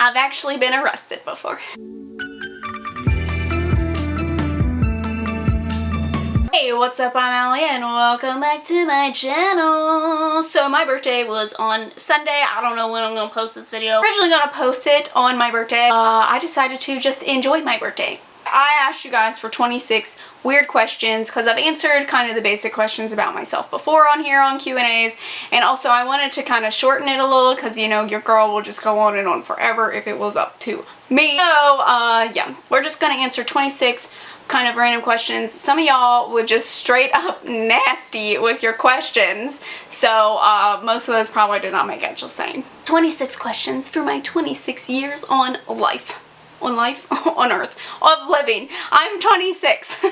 I've actually been arrested before. Hey, what's up? I'm Allie and welcome back to my channel. So my birthday was on Sunday. I don't know when I'm gonna post this video. I'm originally gonna post it on my birthday. I decided to just enjoy my birthday. I asked you guys for 26 weird questions because I've answered kind of the basic questions about myself before on here on Q&As, and also I wanted to kind of shorten it a little because, you know, your girl will just go on and on forever if it was up to me. So yeah, we're just gonna answer 26 kind of random questions. Some of y'all were just straight up nasty with your questions, so most of those probably did not make it, just saying. 26 questions for my 26 years on life. On earth, of living. I'm 26.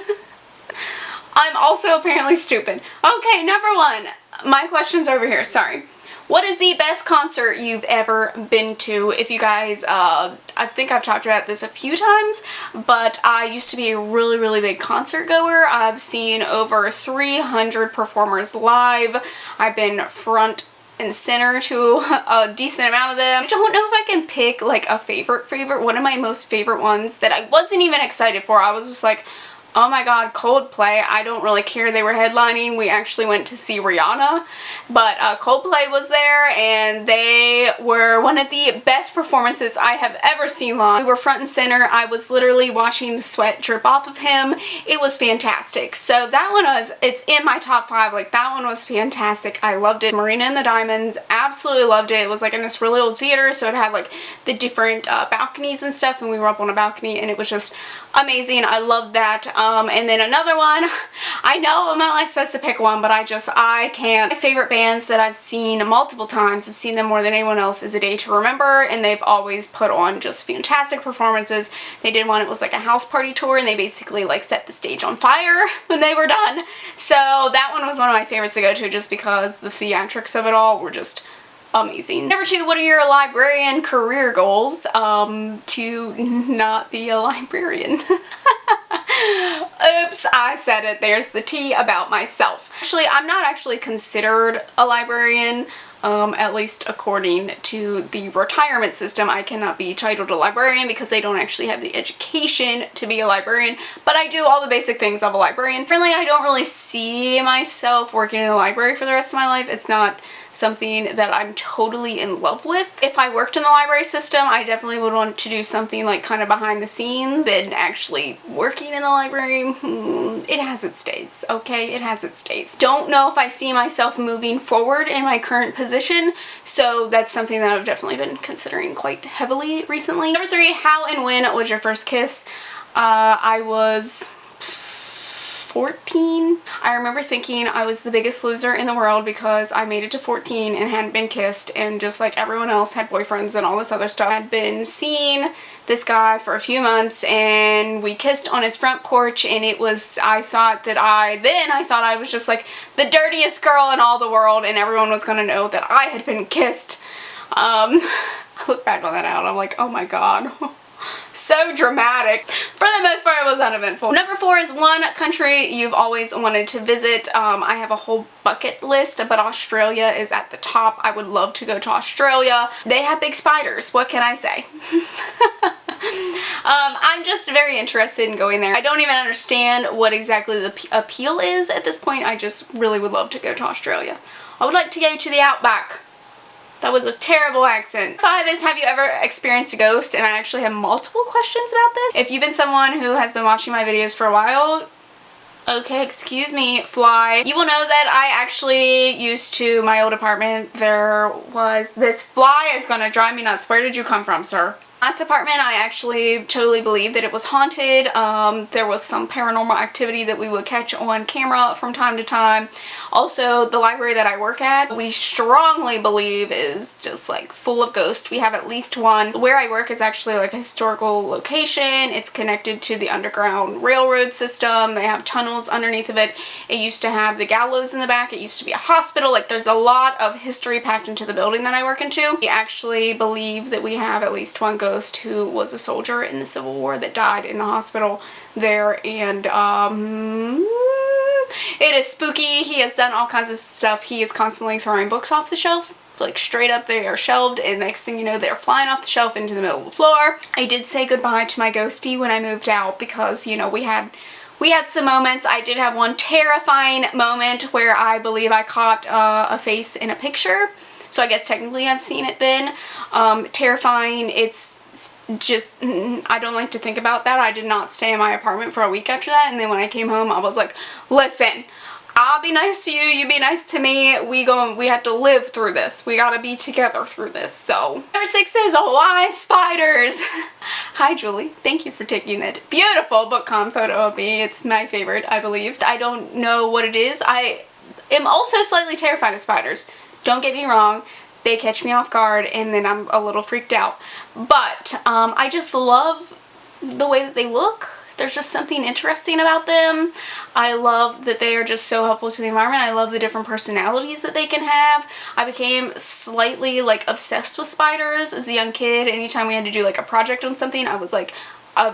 I'm also apparently stupid. Okay, number one. My question's over here, sorry. What is the best concert you've ever been to? If you guys, I think I've talked about this a few times, but I used to be a really big concert goer. I've seen over 300 performers live. I've been front and center to a decent amount of them. I don't know if I can pick like a favorite. One of my most favorite ones that I wasn't even excited for. I was just like, oh my god, Coldplay. I don't really care. They were headlining. We actually went to see Rihanna, but Coldplay was there and they were one of the best performances I have ever seen live. We were front and center. I was literally watching the sweat drip off of him. It was fantastic. So that one it's in my top 5. Like, that one was fantastic. I loved it. Marina and the Diamonds, absolutely loved it. It was like in this really old theater, so it had like the different balconies and stuff, and we were up on a balcony and it was just amazing. I loved that. And then another one, I know I'm not like supposed to pick one, but I can't. My favorite bands that I've seen multiple times, I've seen them more than anyone else, is A Day to Remember, and they've always put on just fantastic performances. They did one, it was like a house party tour, and they basically like set the stage on fire when they were done. So that one was one of my favorites to go to just because the theatrics of it all were just amazing. Number 2, what are your librarian career goals? To not be a librarian. Oops, I said it. There's the tea about myself. Actually, I'm not actually considered a librarian. At least according to the retirement system, I cannot be titled a librarian because I don't actually have the education to be a librarian, but I do all the basic things of a librarian. Currently, I don't really see myself working in a library for the rest of my life. It's not something that I'm totally in love with. If I worked in the library system, I definitely would want to do something like kind of behind the scenes, and actually working in the library, it has its days, okay? It has its days. Don't know if I see myself moving forward in my current position, so that's something that I've definitely been considering quite heavily recently. Number 3, how and when was your first kiss? I was 14. I remember thinking I was the biggest loser in the world because I made it to 14 and hadn't been kissed, and just like everyone else had boyfriends and all this other stuff. I'd been seeing this guy for a few months and we kissed on his front porch, and it was, I thought I was just like the dirtiest girl in all the world, and everyone was gonna know that I had been kissed. I look back on that now and I'm like, oh my god. So dramatic. For the most part, it was uneventful. Number 4 is one country you've always wanted to visit. I have a whole bucket list, but Australia is at the top. I would love to go to Australia. They have big spiders. What can I say? I'm just very interested in going there. I don't even understand what exactly the appeal is at this point. I just really would love to go to Australia. I would like to go to the outback. That was a terrible accent. 5 is, have you ever experienced a ghost? And I actually have multiple questions about this. If you've been someone who has been watching my videos for a while, okay, excuse me, fly, you will know that I actually used to, my old apartment, there was this fly. It's gonna drive me nuts. Where did you come from, sir? Last apartment, I actually totally believed that it was haunted. There was some paranormal activity that we would catch on camera from time to time. Also, the library that I work at, we strongly believe is just like full of ghosts. We have at least one. Where I work is actually like a historical location. It's connected to the Underground Railroad system. They have tunnels underneath of it. It used to have the gallows in the back. It used to be a hospital. Like, there's a lot of history packed into the building that I work into. We actually believe that we have at least one ghost who was a soldier in the Civil War that died in the hospital there, and it is spooky. He has done all kinds of stuff. He is constantly throwing books off the shelf. like straight up. They are shelved, and next thing you know, they're flying off the shelf into the middle of the floor. I did say goodbye to my ghostie when I moved out because, you know, we had some moments. I did have one terrifying moment where I believe I caught a face in a picture. So I guess technically I've seen it then. Terrifying. It's just, I don't like to think about that. I did not stay in my apartment for a week after that. And then when I came home, I was like, listen, I'll be nice to you, you be nice to me. We have to live through this. We gotta be together through this. So number 6 is why spiders. Hi Julie, thank you for taking that beautiful bookcom photo of me. It's my favorite, I believe. I don't know what it is. I am also slightly terrified of spiders. Don't get me wrong. They catch me off guard and then I'm a little freaked out. But I just love the way that they look. There's just something interesting about them. I love that they are just so helpful to the environment. I love the different personalities that they can have. I became slightly like obsessed with spiders as a young kid. Anytime we had to do like a project on something, I was like,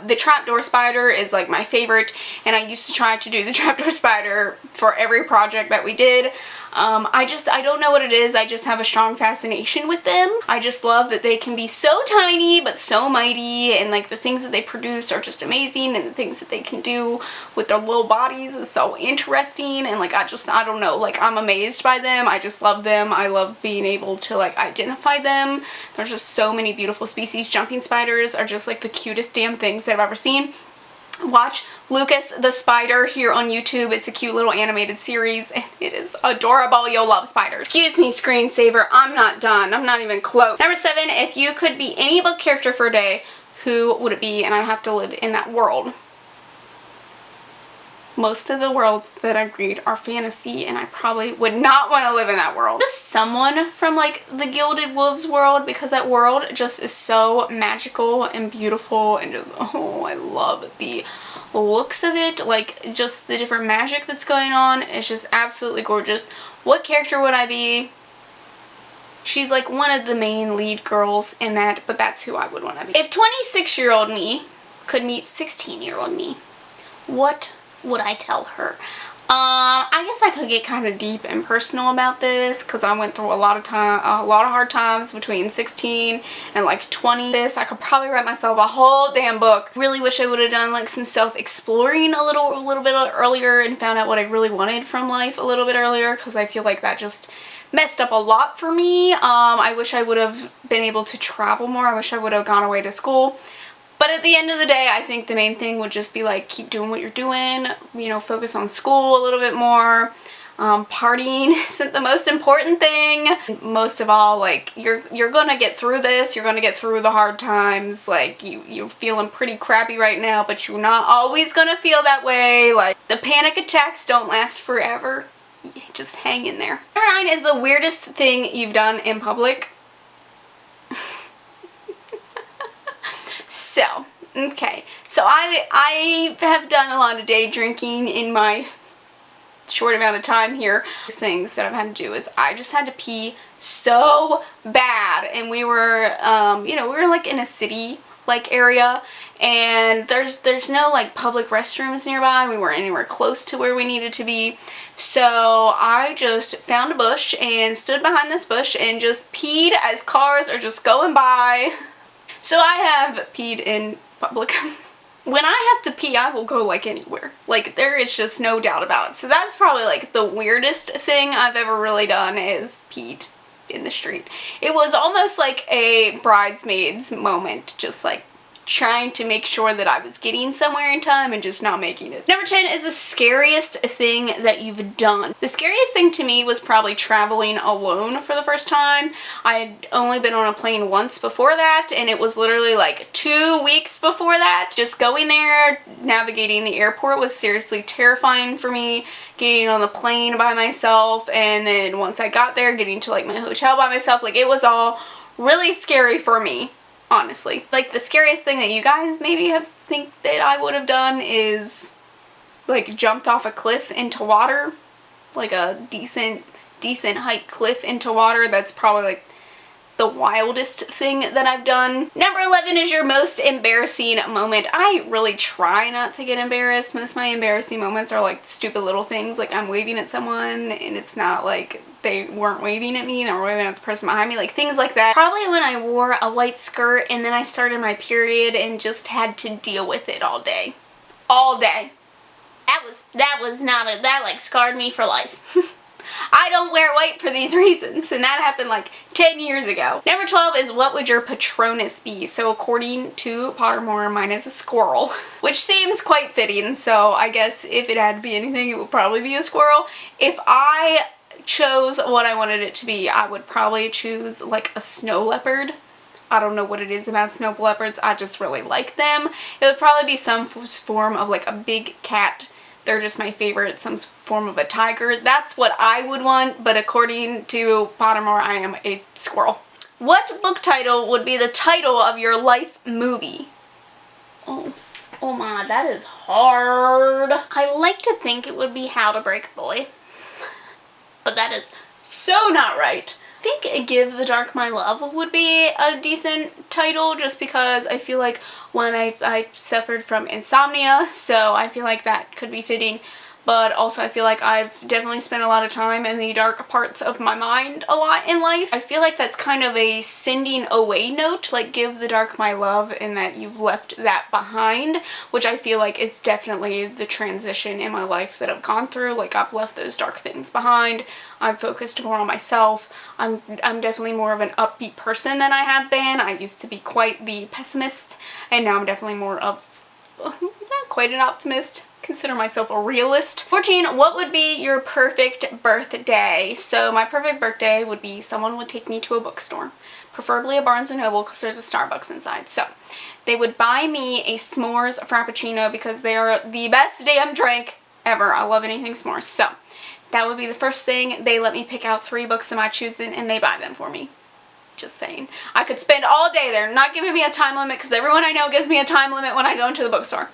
the trapdoor spider is like my favorite, and I used to try to do the trapdoor spider for every project that we did. I don't know what it is. I just have a strong fascination with them. I just love that they can be so tiny but so mighty, and like the things that they produce are just amazing, and the things that they can do with their little bodies is so interesting. And like I don't know, like I'm amazed by them. I just love them. I love being able to like identify them. There's just so many beautiful species. Jumping spiders are just like the cutest damn things that I've ever seen. Watch Lucas the Spider here on YouTube. It's a cute little animated series and it is adorable. You'll love spiders. Excuse me, screensaver. I'm not done. I'm not even close. Number 7, if you could be any book character for a day, who would it be? And I'd have to live in that world. Most of the worlds that I read are fantasy, and I probably would not want to live in that world. Just someone from like the Gilded Wolves world, because that world just is so magical and beautiful, and just, oh, I love the looks of it. Like just the different magic that's going on. It's just absolutely gorgeous. What character would I be? She's like one of the main lead girls in that, but that's who I would want to be. If 26-year-old me could meet 16-year-old me, what would I tell her? I guess I could get kind of deep and personal about this because I went through a lot of hard times between 16 and like 20. I could probably write myself a whole damn book. Really wish I would have done like some self-exploring a little bit earlier and found out what I really wanted from life a little bit earlier, because I feel like that just messed up a lot for me. I wish I would have been able to travel more. I wish I would have gone away to school. But at the end of the day, I think the main thing would just be like, keep doing what you're doing, you know, focus on school a little bit more. Partying isn't the most important thing. Most of all, like, you're gonna get through this. You're gonna get through the hard times. Like, you're feeling pretty crappy right now, but you're not always gonna feel that way. Like, the panic attacks don't last forever. Just hang in there. Number 9 is the weirdest thing you've done in public. So, okay. So I have done a lot of day drinking in my short amount of time here. Things that I've had to do is I just had to pee so bad, and we were, you know, we were like in a city like area, and there's no like public restrooms nearby. We weren't anywhere close to where we needed to be. So I just found a bush and stood behind this bush and just peed as cars are just going by. So I have peed in public. When I have to pee, I will go like anywhere. Like there is just no doubt about it. So that's probably like the weirdest thing I've ever really done, is peed in the street. It was almost like a bridesmaids moment, just like trying to make sure that I was getting somewhere in time and just not making it. Number 10 is the scariest thing that you've done. The scariest thing to me was probably traveling alone for the first time. I had only been on a plane once before that, and it was literally like 2 weeks before that. Just going there, navigating the airport was seriously terrifying for me. Getting on the plane by myself, and then once I got there, getting to like my hotel by myself, like it was all really scary for me. Honestly. Like the scariest thing that you guys maybe think that I would have done is like jumped off a cliff into water. Like a decent height cliff into water. That's probably like the wildest thing that I've done. Number 11 is your most embarrassing moment. I really try not to get embarrassed. Most of my embarrassing moments are like stupid little things, like I'm waving at someone and it's not like they weren't waving at me, they were waving at the person behind me, like things like that. Probably when I wore a white skirt and then I started my period and just had to deal with it all day. All day. That like scarred me for life. I don't wear white for these reasons, and that happened like 10 years ago. Number 12 is what would your Patronus be? So according to Pottermore, mine is a squirrel, which seems quite fitting, so I guess if it had to be anything, it would probably be a squirrel. If I chose what I wanted it to be, I would probably choose like a snow leopard. I don't know what it is about snow leopards, I just really like them. It would probably be some form of like a big cat. They're just my favorite, some form of a tiger. That's what I would want, but according to Pottermore, I am a squirrel. What book title would be the title of your life movie? Oh my, that is hard. I like to think it would be How to Break a Boy, but that is so not right. I think Give the Dark My Love would be a decent title, just because I feel like when I suffered from insomnia, so I feel like that could be fitting. But also I feel like I've definitely spent a lot of time in the dark parts of my mind a lot in life. I feel like that's kind of a sending away note, like Give the Dark My Love, and that you've left that behind, which I feel like is definitely the transition in my life that I've gone through. Like I've left those dark things behind. I'm focused more on myself. I'm definitely more of an upbeat person than I have been. I used to be quite the pessimist, and now I'm definitely more of not quite an optimist. Consider myself a realist. 14, what would be your perfect birthday? So my perfect birthday would be someone would take me to a bookstore, preferably a Barnes & Noble because there's a Starbucks inside. So they would buy me a s'mores frappuccino because they are the best damn drink ever. I love anything s'mores. So that would be the first thing. They let me pick out 3 books of my choosing and they buy them for me. Just saying. I could spend all day there, not giving me a time limit because everyone I know gives me a time limit when I go into the bookstore.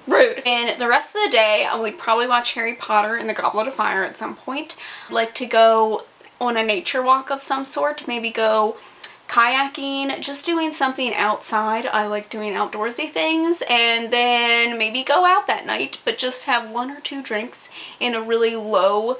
Rude. And the rest of the day, I would probably watch Harry Potter and the Goblet of Fire at some point. I'd like to go on a nature walk of some sort, maybe go kayaking, just doing something outside. I like doing outdoorsy things, and then maybe go out that night, but just have 1 or 2 drinks in a really low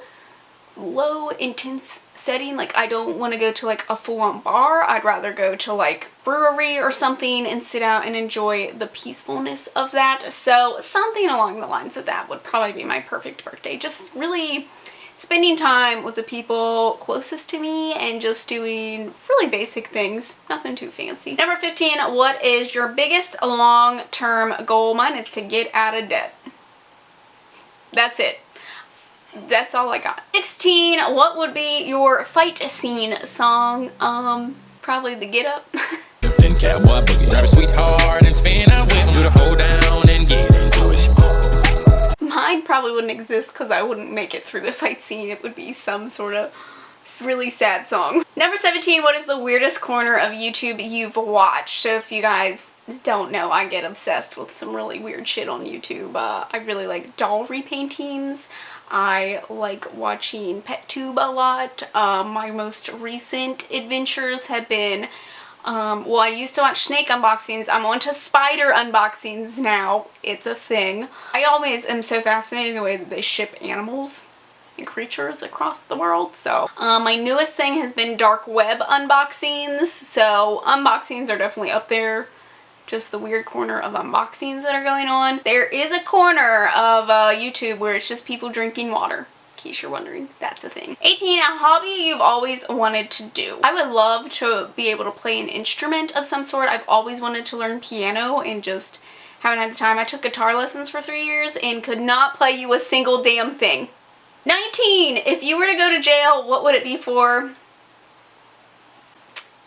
intense setting. Like I don't want to go to like a full-on bar. I'd rather go to like brewery or something and sit out and enjoy the peacefulness of that. So something along the lines of that would probably be my perfect birthday. Just really spending time with the people closest to me and just doing really basic things, nothing too fancy. Number 15, what is your biggest long-term goal? Mine is to get out of debt. That's it. That's all I got. 16, what would be your fight scene song? Probably the Get Up. Cowboy boogie, drive a sweetheart and spin out with him, do the hold down and get into it. Mine probably wouldn't exist because I wouldn't make it through the fight scene. It would be some sort of really sad song. Number 17, what is the weirdest corner of YouTube you've watched? So if you guys don't know, I get obsessed with some really weird shit on YouTube. I really like doll repaintings. I like watching PetTube a lot. My most recent adventures have been, well, I used to watch snake unboxings. I'm on to spider unboxings now. It's a thing. I always am so fascinated in the way that they ship animals and creatures across the world. So my newest thing has been dark web unboxings. So unboxings are definitely up there. Just the weird corner of unboxings that are going on. There is a corner of YouTube where it's just people drinking water. In case you're wondering, that's a thing. 18, a hobby you've always wanted to do. I would love to be able to play an instrument of some sort. I've always wanted to learn piano and just haven't had the time. I took guitar lessons for 3 years and could not play you a single damn thing. 19, if you were to go to jail, what would it be for?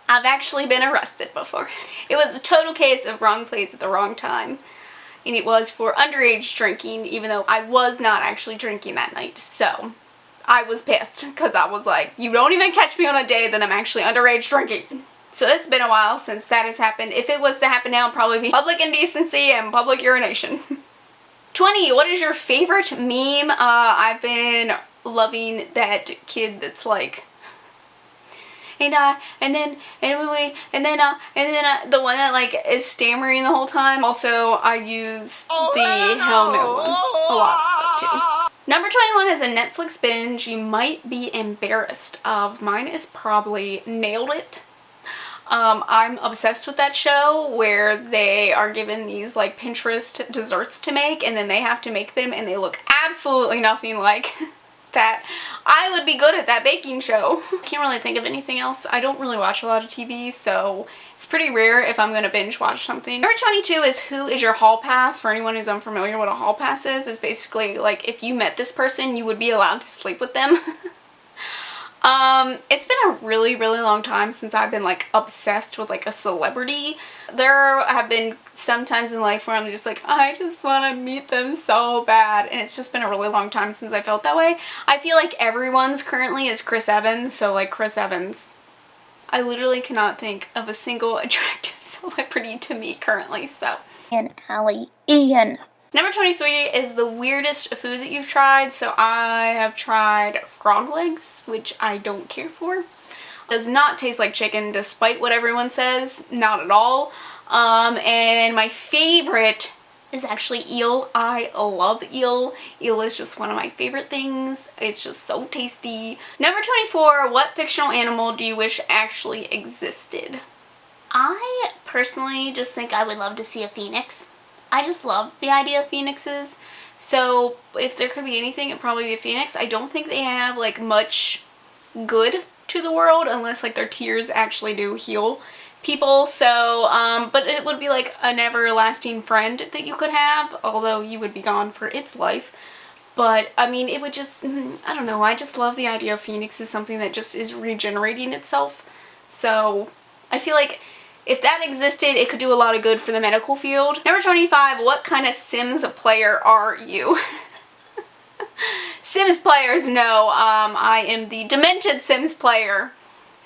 I've actually been arrested before. It was a total case of wrong place at the wrong time. And it was for underage drinking, even though I was not actually drinking that night. So I was pissed because I was like, you don't even catch me on a day that I'm actually underage drinking. So it's been a while since that has happened. If it was to happen now, it'd probably be public indecency and public urination. 20, what is your favorite meme? I've been loving that kid that's like, the one that like is stammering the whole time. Also, I use the Hell No one a lot too. Number 21 is a Netflix binge you might be embarrassed of. Mine is probably Nailed It. I'm obsessed with that show where they are given these like Pinterest desserts to make and then they have to make them and they look absolutely nothing like that. I would be good at that baking show. I can't really think of anything else. I don't really watch a lot of TV, so it's pretty rare if I'm gonna binge watch something. Number 22 is Who is Your Hall Pass? For anyone who's unfamiliar, what a hall pass is, it's basically like if you met this person, you would be allowed to sleep with them. It's been a really long time since I've been like obsessed with like a celebrity. There have been some times in life where I'm just like, I just want to meet them so bad, and it's just been a really long time since I felt that way. I feel like everyone's currently is Chris Evans, so like Chris Evans. I literally cannot think of a single attractive celebrity to meet currently, so. And Allie Ian. Number 23 is the weirdest food that you've tried. So I have tried frog legs, which I don't care for. Does not taste like chicken despite what everyone says. Not at all. And my favorite is actually eel. I love eel. Eel is just one of my favorite things. It's just so tasty. Number 24, what fictional animal do you wish actually existed? I personally just think I would love to see a phoenix. I just love the idea of phoenixes. So if there could be anything, it'd probably be a phoenix. I don't think they have like much good to the world unless like their tears actually do heal people. So, but it would be like an everlasting friend that you could have, although you would be gone for its life. But I mean, it would just, I don't know, I just love the idea of phoenixes, something that just is regenerating itself. So I feel like if that existed, it could do a lot of good for the medical field. Number 25, what kind of Sims player are you? Sims players know I am the demented Sims player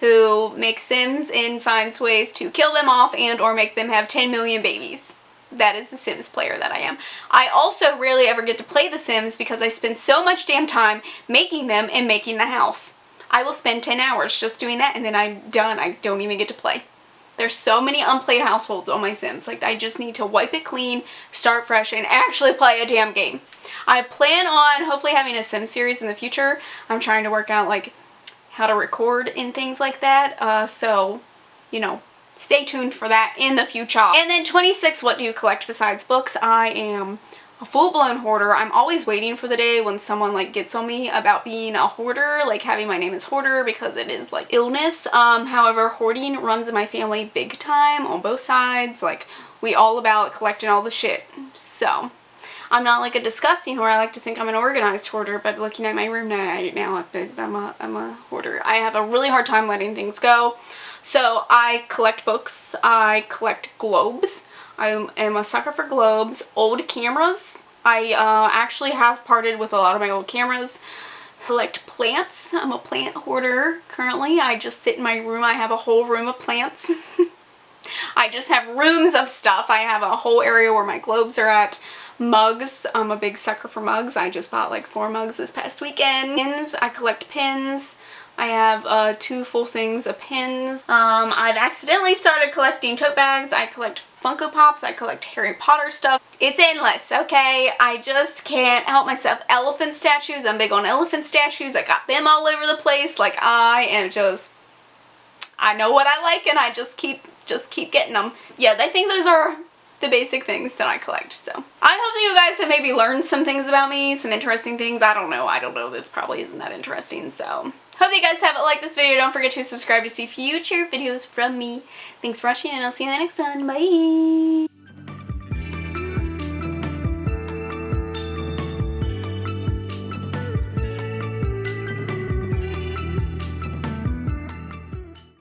who makes Sims and finds ways to kill them off and or make them have 10 million babies. That is the Sims player that I am. I also rarely ever get to play the Sims because I spend so much damn time making them and making the house. I will spend 10 hours just doing that and then I'm done. I don't even get to play. There's so many unplayed households on my Sims. Like, I just need to wipe it clean, start fresh, and actually play a damn game. I plan on hopefully having a Sim series in the future. I'm trying to work out, like, how to record and things like that. So, you know, stay tuned for that in the future. And then 26, what do you collect besides books? I am a full-blown hoarder. I'm always waiting for the day when someone like gets on me about being a hoarder, like having my name as hoarder because it is like illness. However, hoarding runs in my family big time on both sides. Like, we all about collecting all the shit. So I'm not like a disgusting hoarder. I like to think I'm an organized hoarder, but looking at my room now, I'm a hoarder. I have a really hard time letting things go. So I collect books. I collect globes. I am a sucker for globes. Old cameras. I actually have parted with a lot of my old cameras. Collect plants. I'm a plant hoarder currently. I just sit in my room. I have a whole room of plants. I just have rooms of stuff. I have a whole area where my globes are at. Mugs. I'm a big sucker for mugs. I just bought like 4 mugs this past weekend. Pins. I collect pins. I have 2 full things of pins. I've accidentally started collecting tote bags. I collect Funko Pops. I collect Harry Potter stuff. It's endless, okay? I just can't help myself. Elephant statues. I'm big on elephant statues. I got them all over the place. Like, I know what I like and I just keep getting them. Yeah, I think those are the basic things that I collect. So I hope that you guys have maybe learned some things about me, some interesting things. I don't know. This probably isn't that interesting. So hope that you guys have liked this video. Don't forget to subscribe to see future videos from me. Thanks for watching and I'll see you in the next one. Bye.